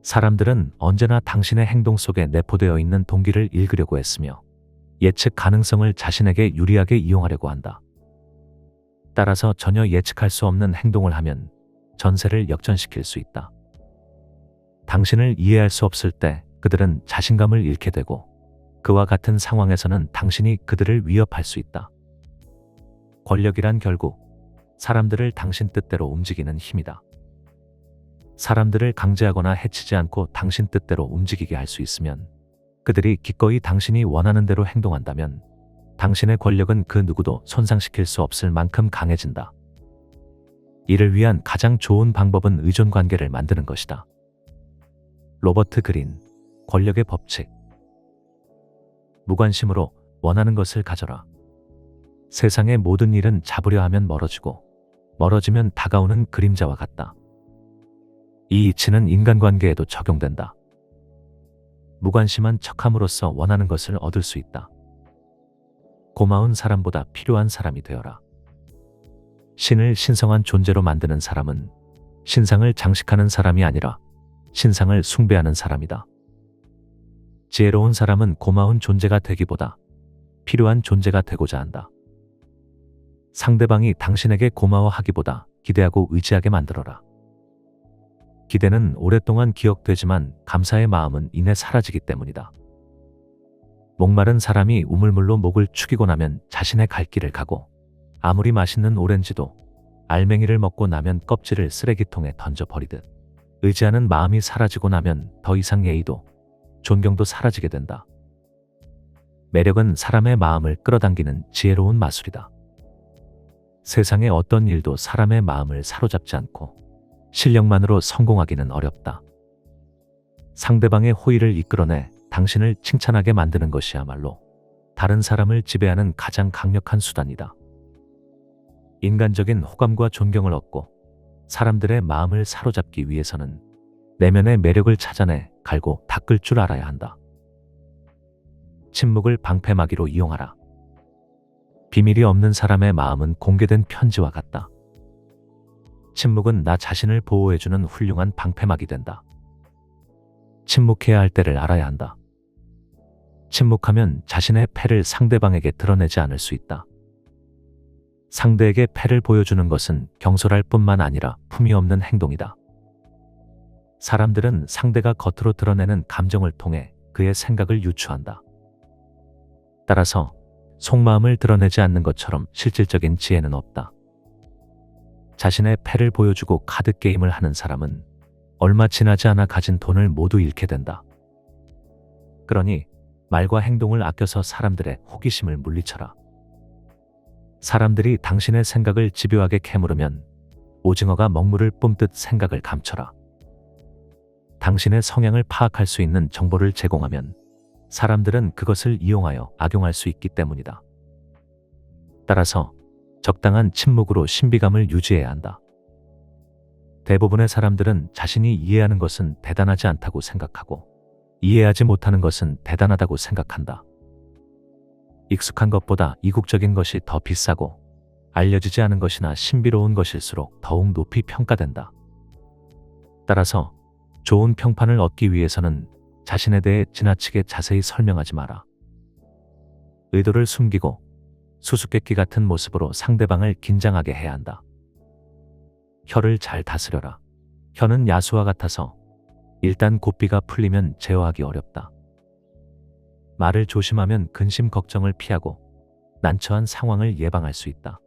사람들은 언제나 당신의 행동 속에 내포되어 있는 동기를 읽으려고 했으며 예측 가능성을 자신에게 유리하게 이용하려고 한다. 따라서 전혀 예측할 수 없는 행동을 하면 전세를 역전시킬 수 있다. 당신을 이해할 수 없을 때 그들은 자신감을 잃게 되고 그와 같은 상황에서는 당신이 그들을 위협할 수 있다. 권력이란 결국 사람들을 당신 뜻대로 움직이는 힘이다. 사람들을 강제하거나 해치지 않고 당신 뜻대로 움직이게 할 수 있으면, 그들이 기꺼이 당신이 원하는 대로 행동한다면 당신의 권력은 그 누구도 손상시킬 수 없을 만큼 강해진다. 이를 위한 가장 좋은 방법은 의존 관계를 만드는 것이다. 로버트 그린, 권력의 법칙. 무관심으로 원하는 것을 가져라. 세상의 모든 일은 잡으려 하면 멀어지고 멀어지면 다가오는 그림자와 같다. 이 이치는 인간관계에도 적용된다. 무관심한 척함으로써 원하는 것을 얻을 수 있다. 고마운 사람보다 필요한 사람이 되어라. 신을 신성한 존재로 만드는 사람은 신상을 장식하는 사람이 아니라 신상을 숭배하는 사람이다. 지혜로운 사람은 고마운 존재가 되기보다 필요한 존재가 되고자 한다. 상대방이 당신에게 고마워하기보다 기대하고 의지하게 만들어라. 기대는 오랫동안 기억되지만 감사의 마음은 이내 사라지기 때문이다. 목마른 사람이 우물물로 목을 축이고 나면 자신의 갈 길을 가고, 아무리 맛있는 오렌지도 알맹이를 먹고 나면 껍질을 쓰레기통에 던져버리듯 의지하는 마음이 사라지고 나면 더 이상 예의도 존경도 사라지게 된다. 매력은 사람의 마음을 끌어당기는 지혜로운 마술이다. 세상의 어떤 일도 사람의 마음을 사로잡지 않고 실력만으로 성공하기는 어렵다. 상대방의 호의를 이끌어내 당신을 칭찬하게 만드는 것이야말로 다른 사람을 지배하는 가장 강력한 수단이다. 인간적인 호감과 존경을 얻고 사람들의 마음을 사로잡기 위해서는 내면의 매력을 찾아내 갈고 닦을 줄 알아야 한다. 침묵을 방패막이로 이용하라. 비밀이 없는 사람의 마음은 공개된 편지와 같다. 침묵은 나 자신을 보호해주는 훌륭한 방패막이 된다. 침묵해야 할 때를 알아야 한다. 침묵하면 자신의 패를 상대방에게 드러내지 않을 수 있다. 상대에게 패를 보여주는 것은 경솔할 뿐만 아니라 품위 없는 행동이다. 사람들은 상대가 겉으로 드러내는 감정을 통해 그의 생각을 유추한다. 따라서 속마음을 드러내지 않는 것처럼 실질적인 지혜는 없다. 자신의 패를 보여주고 카드 게임을 하는 사람은 얼마 지나지 않아 가진 돈을 모두 잃게 된다. 그러니 말과 행동을 아껴서 사람들의 호기심을 물리쳐라. 사람들이 당신의 생각을 집요하게 캐물으면 오징어가 먹물을 뿜듯 생각을 감춰라. 당신의 성향을 파악할 수 있는 정보를 제공하면 사람들은 그것을 이용하여 악용할 수 있기 때문이다. 따라서 적당한 침묵으로 신비감을 유지해야 한다. 대부분의 사람들은 자신이 이해하는 것은 대단하지 않다고 생각하고 이해하지 못하는 것은 대단하다고 생각한다. 익숙한 것보다 이국적인 것이 더 비싸고 알려지지 않은 것이나 신비로운 것일수록 더욱 높이 평가된다. 따라서 좋은 평판을 얻기 위해서는 자신에 대해 지나치게 자세히 설명하지 마라. 의도를 숨기고 수수께끼 같은 모습으로 상대방을 긴장하게 해야 한다. 혀를 잘 다스려라. 혀는 야수와 같아서 일단 고삐가 풀리면 제어하기 어렵다. 말을 조심하면 근심 걱정을 피하고 난처한 상황을 예방할 수 있다.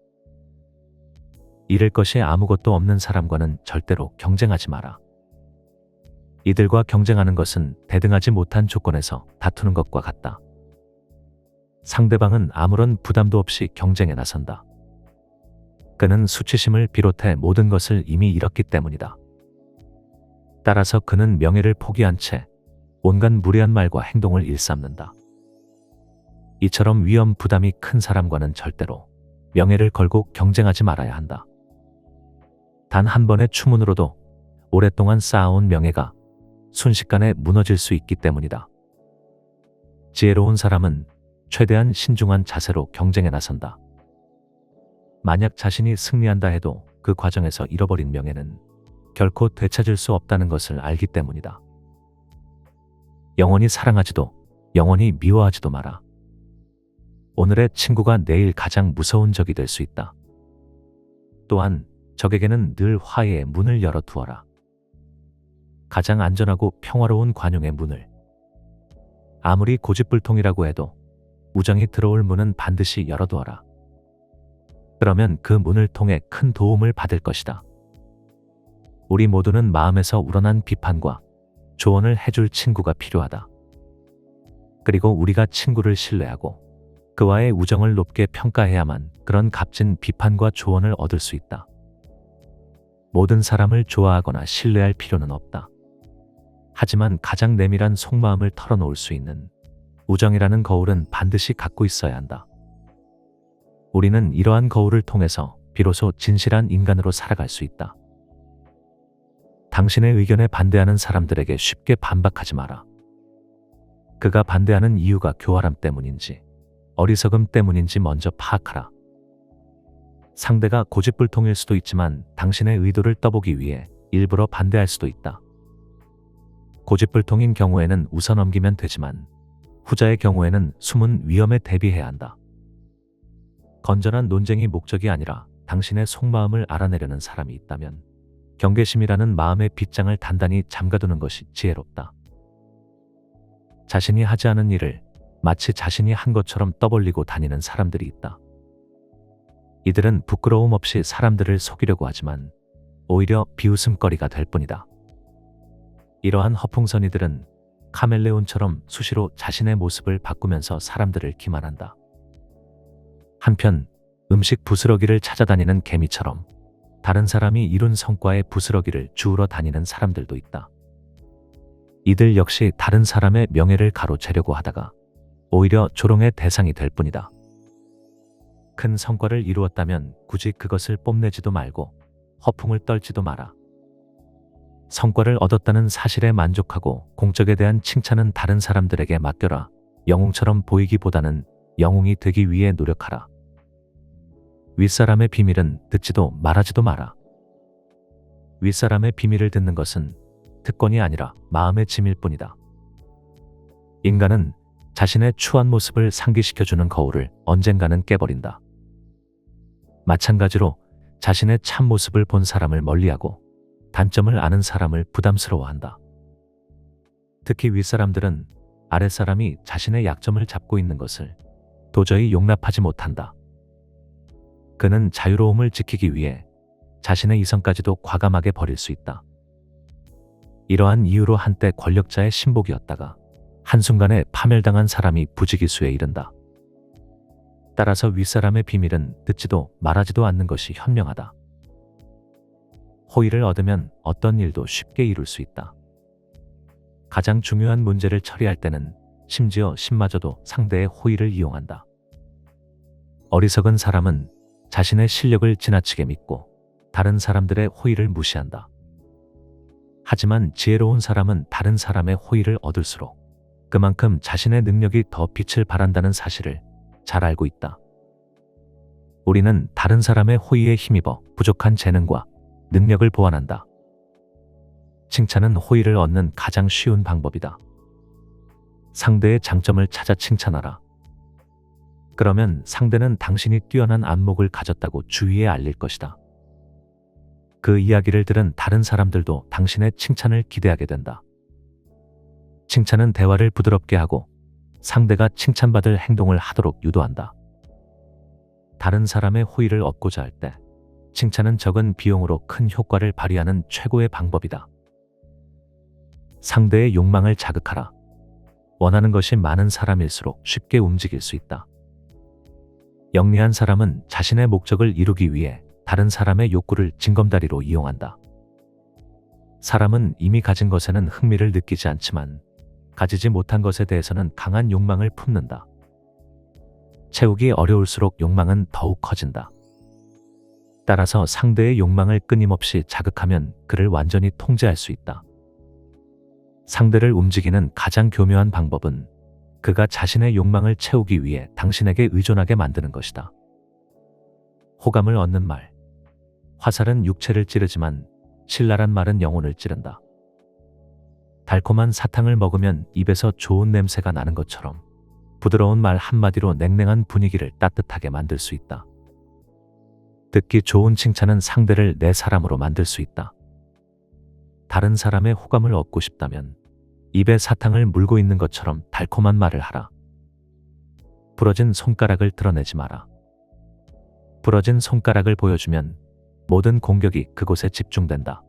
잃을 것이 아무것도 없는 사람과는 절대로 경쟁하지 마라. 이들과 경쟁하는 것은 대등하지 못한 조건에서 다투는 것과 같다. 상대방은 아무런 부담도 없이 경쟁에 나선다. 그는 수치심을 비롯해 모든 것을 이미 잃었기 때문이다. 따라서 그는 명예를 포기한 채 온갖 무례한 말과 행동을 일삼는다. 이처럼 위험 부담이 큰 사람과는 절대로 명예를 걸고 경쟁하지 말아야 한다. 단 한 번의 추문으로도 오랫동안 쌓아온 명예가 순식간에 무너질 수 있기 때문이다. 지혜로운 사람은 최대한 신중한 자세로 경쟁에 나선다. 만약 자신이 승리한다 해도 그 과정에서 잃어버린 명예는 결코 되찾을 수 없다는 것을 알기 때문이다. 영원히 사랑하지도 영원히 미워하지도 마라. 오늘의 친구가 내일 가장 무서운 적이 될 수 있다. 또한 적에게는 늘 화해의 문을 열어두어라. 가장 안전하고 평화로운 관용의 문을. 아무리 고집불통이라고 해도 우정이 들어올 문은 반드시 열어두어라. 그러면 그 문을 통해 큰 도움을 받을 것이다. 우리 모두는 마음에서 우러난 비판과 조언을 해줄 친구가 필요하다. 그리고 우리가 친구를 신뢰하고 그와의 우정을 높게 평가해야만 그런 값진 비판과 조언을 얻을 수 있다. 모든 사람을 좋아하거나 신뢰할 필요는 없다. 하지만 가장 내밀한 속마음을 털어놓을 수 있는 우정이라는 거울은 반드시 갖고 있어야 한다. 우리는 이러한 거울을 통해서 비로소 진실한 인간으로 살아갈 수 있다. 당신의 의견에 반대하는 사람들에게 쉽게 반박하지 마라. 그가 반대하는 이유가 교활함 때문인지 어리석음 때문인지 먼저 파악하라. 상대가 고집불통일 수도 있지만 당신의 의도를 떠보기 위해 일부러 반대할 수도 있다. 고집불통인 경우에는 웃어넘기면 되지만 후자의 경우에는 숨은 위험에 대비해야 한다. 건전한 논쟁이 목적이 아니라 당신의 속마음을 알아내려는 사람이 있다면 경계심이라는 마음의 빗장을 단단히 잠가두는 것이 지혜롭다. 자신이 하지 않은 일을 마치 자신이 한 것처럼 떠벌리고 다니는 사람들이 있다. 이들은 부끄러움 없이 사람들을 속이려고 하지만 오히려 비웃음거리가 될 뿐이다. 이러한 허풍선이들은 카멜레온처럼 수시로 자신의 모습을 바꾸면서 사람들을 기만한다. 한편 음식 부스러기를 찾아다니는 개미처럼 다른 사람이 이룬 성과의 부스러기를 주우러 다니는 사람들도 있다. 이들 역시 다른 사람의 명예를 가로채려고 하다가 오히려 조롱의 대상이 될 뿐이다. 큰 성과를 이루었다면 굳이 그것을 뽐내지도 말고 허풍을 떨지도 마라. 성과를 얻었다는 사실에 만족하고 공적에 대한 칭찬은 다른 사람들에게 맡겨라. 영웅처럼 보이기보다는 영웅이 되기 위해 노력하라. 윗사람의 비밀은 듣지도 말하지도 마라. 윗사람의 비밀을 듣는 것은 특권이 아니라 마음의 짐일 뿐이다. 인간은 자신의 추한 모습을 상기시켜주는 거울을 언젠가는 깨버린다. 마찬가지로 자신의 참 모습을 본 사람을 멀리하고 단점을 아는 사람을 부담스러워한다. 특히 윗사람들은 아랫사람이 자신의 약점을 잡고 있는 것을 도저히 용납하지 못한다. 그는 자유로움을 지키기 위해 자신의 이성까지도 과감하게 버릴 수 있다. 이러한 이유로 한때 권력자의 신복이었다가 한순간에 파멸당한 사람이 부지기수에 이른다. 따라서 윗사람의 비밀은 듣지도 말하지도 않는 것이 현명하다. 호의를 얻으면 어떤 일도 쉽게 이룰 수 있다. 가장 중요한 문제를 처리할 때는 심지어 신마저도 상대의 호의를 이용한다. 어리석은 사람은 자신의 실력을 지나치게 믿고 다른 사람들의 호의를 무시한다. 하지만 지혜로운 사람은 다른 사람의 호의를 얻을수록 그만큼 자신의 능력이 더 빛을 발한다는 사실을 잘 알고 있다. 우리는 다른 사람의 호의에 힘입어 부족한 재능과 능력을 보완한다. 칭찬은 호의를 얻는 가장 쉬운 방법이다. 상대의 장점을 찾아 칭찬하라. 그러면 상대는 당신이 뛰어난 안목을 가졌다고 주위에 알릴 것이다. 그 이야기를 들은 다른 사람들도 당신의 칭찬을 기대하게 된다. 칭찬은 대화를 부드럽게 하고 상대가 칭찬받을 행동을 하도록 유도한다. 다른 사람의 호의를 얻고자 할 때 칭찬은 적은 비용으로 큰 효과를 발휘하는 최고의 방법이다. 상대의 욕망을 자극하라. 원하는 것이 많은 사람일수록 쉽게 움직일 수 있다. 영리한 사람은 자신의 목적을 이루기 위해 다른 사람의 욕구를 징검다리로 이용한다. 사람은 이미 가진 것에는 흥미를 느끼지 않지만 가지지 못한 것에 대해서는 강한 욕망을 품는다. 채우기 어려울수록 욕망은 더욱 커진다. 따라서 상대의 욕망을 끊임없이 자극하면 그를 완전히 통제할 수 있다. 상대를 움직이는 가장 교묘한 방법은 그가 자신의 욕망을 채우기 위해 당신에게 의존하게 만드는 것이다. 호감을 얻는 말. 화살은 육체를 찌르지만 신랄한 말은 영혼을 찌른다. 달콤한 사탕을 먹으면 입에서 좋은 냄새가 나는 것처럼 부드러운 말 한마디로 냉랭한 분위기를 따뜻하게 만들 수 있다. 듣기 좋은 칭찬은 상대를 내 사람으로 만들 수 있다. 다른 사람의 호감을 얻고 싶다면 입에 사탕을 물고 있는 것처럼 달콤한 말을 하라. 부러진 손가락을 드러내지 마라. 부러진 손가락을 보여주면 모든 공격이 그곳에 집중된다.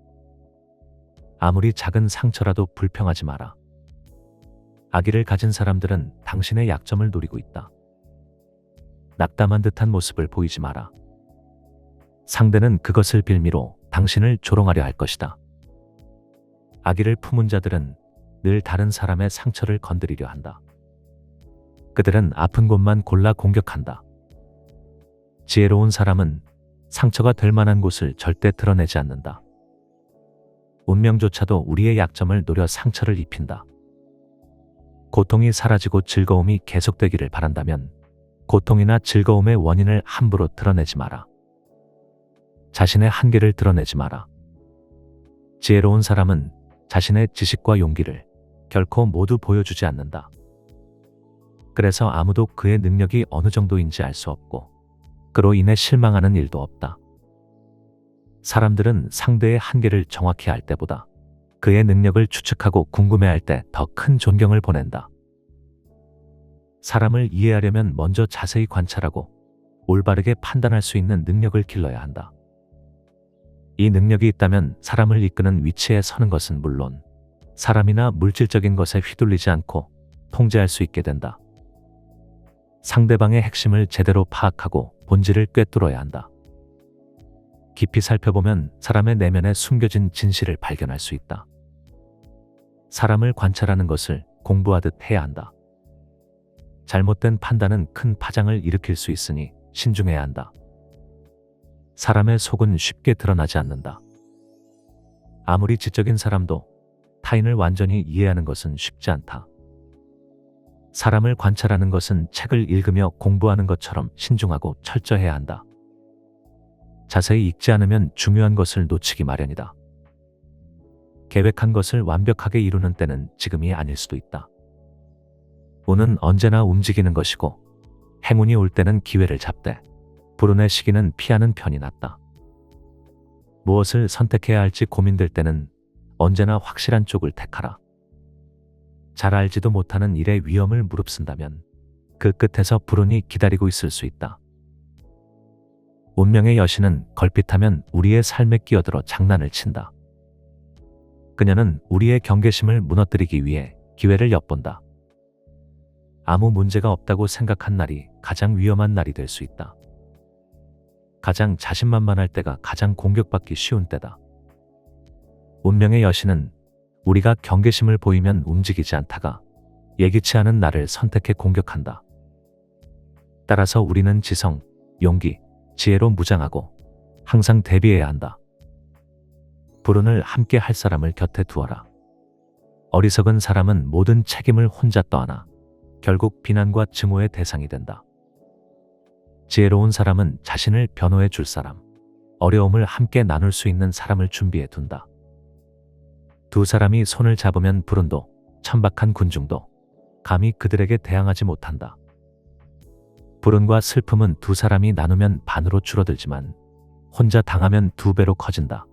아무리 작은 상처라도 불평하지 마라. 악의를 가진 사람들은 당신의 약점을 노리고 있다. 낙담한 듯한 모습을 보이지 마라. 상대는 그것을 빌미로 당신을 조롱하려 할 것이다. 악의를 품은 자들은 늘 다른 사람의 상처를 건드리려 한다. 그들은 아픈 곳만 골라 공격한다. 지혜로운 사람은 상처가 될 만한 곳을 절대 드러내지 않는다. 운명조차도 우리의 약점을 노려 상처를 입힌다. 고통이 사라지고 즐거움이 계속되기를 바란다면 고통이나 즐거움의 원인을 함부로 드러내지 마라. 자신의 한계를 드러내지 마라. 지혜로운 사람은 자신의 지식과 용기를 결코 모두 보여주지 않는다. 그래서 아무도 그의 능력이 어느 정도인지 알 수 없고 그로 인해 실망하는 일도 없다. 사람들은 상대의 한계를 정확히 알 때보다 그의 능력을 추측하고 궁금해할 때 더 큰 존경을 보낸다. 사람을 이해하려면 먼저 자세히 관찰하고 올바르게 판단할 수 있는 능력을 길러야 한다. 이 능력이 있다면 사람을 이끄는 위치에 서는 것은 물론 사람이나 물질적인 것에 휘둘리지 않고 통제할 수 있게 된다. 상대방의 핵심을 제대로 파악하고 본질을 꿰뚫어야 한다. 깊이 살펴보면 사람의 내면에 숨겨진 진실을 발견할 수 있다. 사람을 관찰하는 것을 공부하듯 해야 한다. 잘못된 판단은 큰 파장을 일으킬 수 있으니 신중해야 한다. 사람의 속은 쉽게 드러나지 않는다. 아무리 지적인 사람도 타인을 완전히 이해하는 것은 쉽지 않다. 사람을 관찰하는 것은 책을 읽으며 공부하는 것처럼 신중하고 철저해야 한다. 자세히 읽지 않으면 중요한 것을 놓치기 마련이다. 계획한 것을 완벽하게 이루는 때는 지금이 아닐 수도 있다. 운은 언제나 움직이는 것이고 행운이 올 때는 기회를 잡되 불운의 시기는 피하는 편이 낫다. 무엇을 선택해야 할지 고민될 때는 언제나 확실한 쪽을 택하라. 잘 알지도 못하는 일의 위험을 무릅쓴다면 그 끝에서 불운이 기다리고 있을 수 있다. 운명의 여신은 걸핏하면 우리의 삶에 끼어들어 장난을 친다. 그녀는 우리의 경계심을 무너뜨리기 위해 기회를 엿본다. 아무 문제가 없다고 생각한 날이 가장 위험한 날이 될 수 있다. 가장 자신만만할 때가 가장 공격받기 쉬운 때다. 운명의 여신은 우리가 경계심을 보이면 움직이지 않다가 예기치 않은 날을 선택해 공격한다. 따라서 우리는 지성, 용기, 지혜로 무장하고 항상 대비해야 한다. 불운을 함께 할 사람을 곁에 두어라. 어리석은 사람은 모든 책임을 혼자 떠안아 결국 비난과 증오의 대상이 된다. 지혜로운 사람은 자신을 변호해 줄 사람, 어려움을 함께 나눌 수 있는 사람을 준비해 둔다. 두 사람이 손을 잡으면 불운도 천박한 군중도 감히 그들에게 대항하지 못한다. 불운과 슬픔은 두 사람이 나누면 반으로 줄어들지만 혼자 당하면 두 배로 커진다.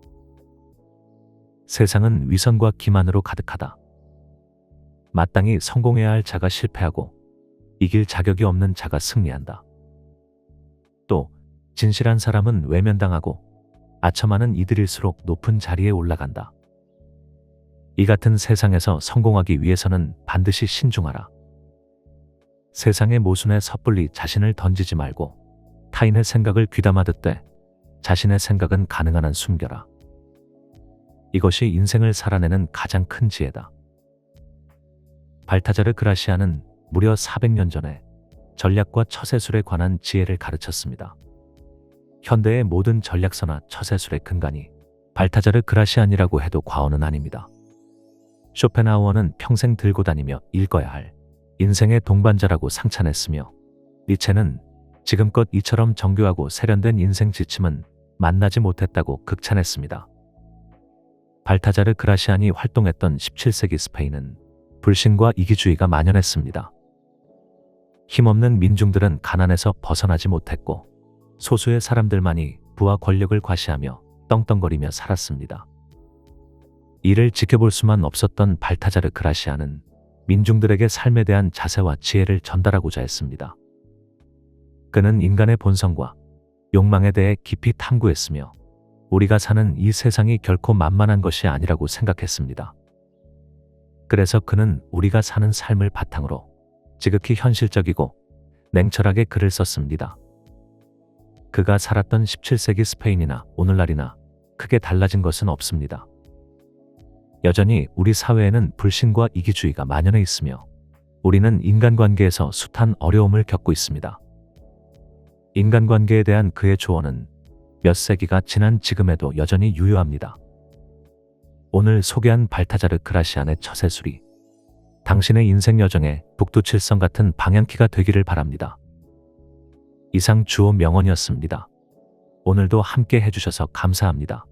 세상은 위선과 기만으로 가득하다. 마땅히 성공해야 할 자가 실패하고 이길 자격이 없는 자가 승리한다. 또 진실한 사람은 외면당하고 아첨하는 이들일수록 높은 자리에 올라간다. 이 같은 세상에서 성공하기 위해서는 반드시 신중하라. 세상의 모순에 섣불리 자신을 던지지 말고 타인의 생각을 귀담아 듣되 자신의 생각은 가능한 한 숨겨라. 이것이 인생을 살아내는 가장 큰 지혜다. 발타자르 그라시아는 무려 400년 전에 전략과 처세술에 관한 지혜를 가르쳤습니다. 현대의 모든 전략서나 처세술의 근간이 발타자르 그라시안이라고 해도 과언은 아닙니다. 쇼펜하우어는 평생 들고 다니며 읽어야 할 인생의 동반자라고 상찬했으며 니체는 지금껏 이처럼 정교하고 세련된 인생 지침은 만나지 못했다고 극찬했습니다. 발타자르 그라시안이 활동했던 17세기 스페인은 불신과 이기주의가 만연했습니다. 힘없는 민중들은 가난에서 벗어나지 못했고 소수의 사람들만이 부와 권력을 과시하며 떵떵거리며 살았습니다. 이를 지켜볼 수만 없었던 발타자르 그라시안은 민중들에게 삶에 대한 자세와 지혜를 전달하고자 했습니다. 그는 인간의 본성과 욕망에 대해 깊이 탐구했으며 우리가 사는 이 세상이 결코 만만한 것이 아니라고 생각했습니다. 그래서 그는 우리가 사는 삶을 바탕으로 지극히 현실적이고 냉철하게 글을 썼습니다. 그가 살았던 17세기 스페인이나 오늘날이나 크게 달라진 것은 없습니다. 여전히 우리 사회에는 불신과 이기주의가 만연해 있으며 우리는 인간관계에서 숱한 어려움을 겪고 있습니다. 인간관계에 대한 그의 조언은 몇 세기가 지난 지금에도 여전히 유효합니다. 오늘 소개한 발타자르 그라시안의 처세술이 당신의 인생 여정에 북두칠성 같은 방향키가 되기를 바랍니다. 이상 주호 명언이었습니다. 오늘도 함께 해주셔서 감사합니다.